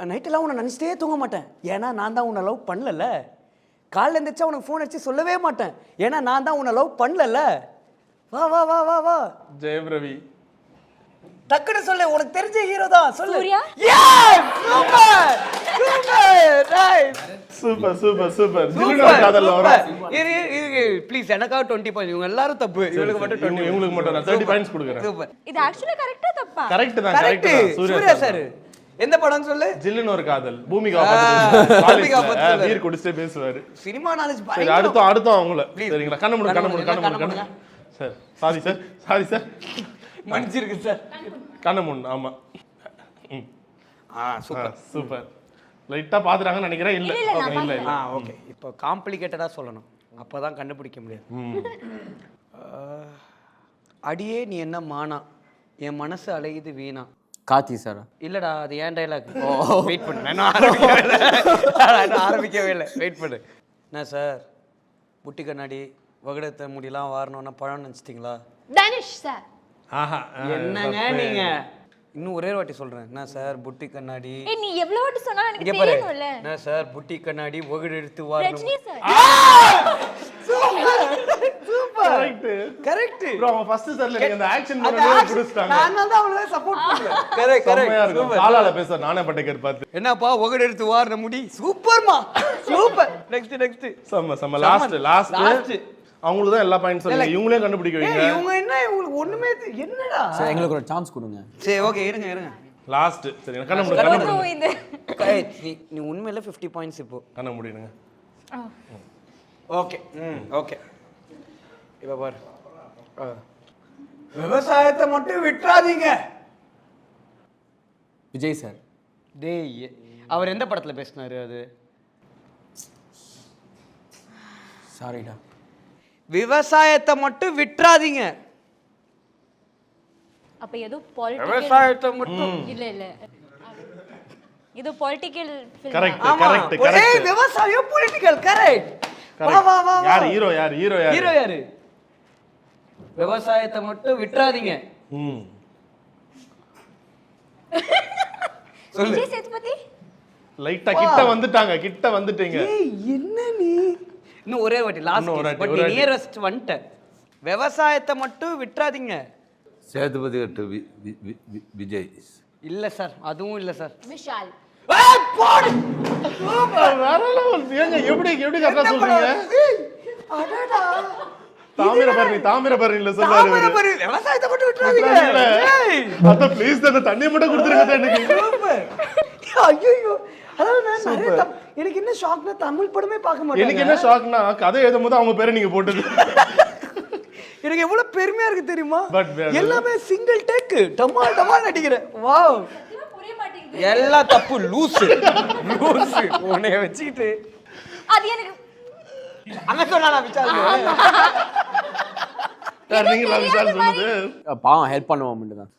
நைட்டெல்லாம் உன்னை நினச்சிட்டே தூங்க மாட்டேன், ஏன்னா நான் தான் உன்னை லவ் பண்ணல. காலைல எழுந்திரிச்சா உனக்கு ஃபோன் அடிச்சு சொல்லவே மாட்டேன், ஏன்னா நான் தான் உன்னை லவ் பண்ணல. வா வா வா வா வா. ஜெயம் ரவி. டக்குன்னு சொல்லு, உனக்கு தெரிஞ்ச ஹீரோ தான் சொல்லு. Suriya. Super super nice. Super super super. ஜில்லுனு ஒரு காதல்ல வரும். ப்ளீஸ் எனக்காக 20 பாயிண்ட். இவங்க எல்லாரும் தப்பு, இவங்களுக்கு மட்டும் 20. இவங்களுக்கு மட்டும் நான் 30 பாயிண்ட்ஸ் கொடுக்குறேன். சூப்பர். இது ஆக்சுவலா கரெக்ட்டா தப்பா? கரெக்ட் தான் கரெக்ட். கரெக்ட். சூர்யா சார் எந்த படம் சொல்லு? ஜில்லுனு ஒரு காதல். பூமிகா பாத்து பூமிகா பாத்து வீர் குடிச்சே பேசுவாரு. சினிமா நாலேஜ் சரி அடுத்து அவங்கள சரிங்களா? கண்ண மூடு. சார் சாரி சார் மன்னிச்சிருக்கு சார். கண்ண மூடு. ஆமா. Super super. லைட்டா பாத்துறாங்கன்னு நினைக்கிறேன். இல்ல ஓகே இல்ல. ஓகே. இப்போ காம்ப்ளிகேட்டடா சொல்லணும், அப்பதான் கண்டுபிடிக்க முடியாது. அடியே நீ என்ன மானா, என் மனசு அலையுது வீணா. கார்த்தி சார் இல்லடா, அது ஏன் டைலாக். வெயிட் பண்ணு, நான் ஆரம்பிக்கவே இல்லை. வெயிட் பண்ணு. என்ன சார், புட்டி கண்ணாடி வகுடத்த முடியெல்லாம் வாரணும்னா பழம் நினச்சிட்டிங்களா? தனுஷ் சார். ஆஹா என்னங்க நீங்க? இன்னும் ஒரே வாட்டி சொல்றேன். என்ன சார் புட்டி கண்ணாடி. நீ எவ்வளவு வாட்டி சொன்னாலும் எனக்கு இங்க பாரு. தெரியணும்ல. என்ன சார் புட்டி கண்ணாடி வகுடு எடுத்து வாரணும். Rajini sir. Super correct correct. Bro அவங்க ஃபர்ஸ்ட் சர்ல நீங்க அந்த ஆக்ஷன் பண்ணவே குடுஸ்டாங்க. நான் தான் அவங்கள சப்போர்ட் பண்றேன். Correct correct. சூப்பர். காலால பேச நானே பட்டேக்கர் பார்த்து. என்னப்பா வகுடு எடுத்து வாரன முடி. சூப்பர்மா சூப்பர். நெக்ஸ்ட் சம லாஸ்ட் அவங்களுக்கு தான் எல்லா பாயிண்ட்ஸ் சொல்லுங்க. இவங்களே கண்டுபிடிக்க வைங்க. இவங்க என்ன, இவங்களுக்கு ஒண்ணுமே என்னடா. சார் எங்களுக்கு ஒரு சான்ஸ் கொடுங்க. சரி ஓகே இருங்க. லாஸ்ட் சரி கண்ண மூடு. இந்த நீ உண்மையில 50 பாயிண்ட்ஸ் இப்போ. கண்ண மூடிடுங்க. Okay okay. இப்ப பாரு, விவசாயத்தை மட்டும் விட்டுறாதீங்க. விஜய் சார். டேய் அவர் எந்த படத்துல பேசினாரு அது? சாரிடா. விவசாயத்தை மட்டும் விட்டுறாதீங்க. அப்ப ஏதோ பொலிட்டிக்கல். விவசாயத்தை மட்டும் இல்ல இது பொலிட்டிக்கல் ஃபில்ம். கரெக்ட் ஆமா. ஏய் விவசாயம் பொலிட்டிக்கல் கரெக்ட். வா யார் ஹீரோ யாரு? விவசாயத்தை மட்டும் விட்டுறாதீங்க. சொல்லு. விஜய் சேதுபதி. லைட்டா கிட்ட வந்துட்டீங்க. ஏய் என்ன நீ? இன்னும் ஒரே வாட்டி லாஸ்ட் பட் நீ நியரஸ்ட் வந்துட்ட. விவசாயத்தை மட்டும் விட்டுறாதீங்க. சேதுபதி கட்டு விஜய். இல்ல சார், அதுவும் இல்ல சார். விஷால். ஏய் போடு. சூப்பர். வேற லெவல். ஏங்க எப்படி கரெக்ட்டா சொல்றீங்க? அடடா. தாமிரபரணில சொன்னாரு. தாமிரபரணி விவசாயத்தை மட்டும் விட்டுறாதீங்க. ஏய் அத ப்ளீஸ் அந்த தண்ணி மட்டும் கொடுத்துருங்க எனக்கு. சூப்பர். ஐயோ அதாவது நான் நிறைய எனக்கு என்ன ஷாக்னா தமிழ் படமே பார்க்க மாட்டேன். எனக்கு என்ன ஷாக்னா கதை எழுதும்போது அவங்க பேரை நீங்க போட்டது. எனக்கு எவ்வளவு பெருமையா இருக்கு தெரியுமா? But எல்லாமே சிங்கிள் டேக் டமால் நடிக்கிறேன். வாவ். புரிய மாட்டேங்குது. எல்லாம் தப்பு. லூசு உன்னைய வச்சுக்கிட்டு அது எனக்கு அங்க சொன்னா விசாரி. நீங்க விசாரி சொல்லுது. பாவம் ஹெல்ப் பண்ணுவோம் தான்.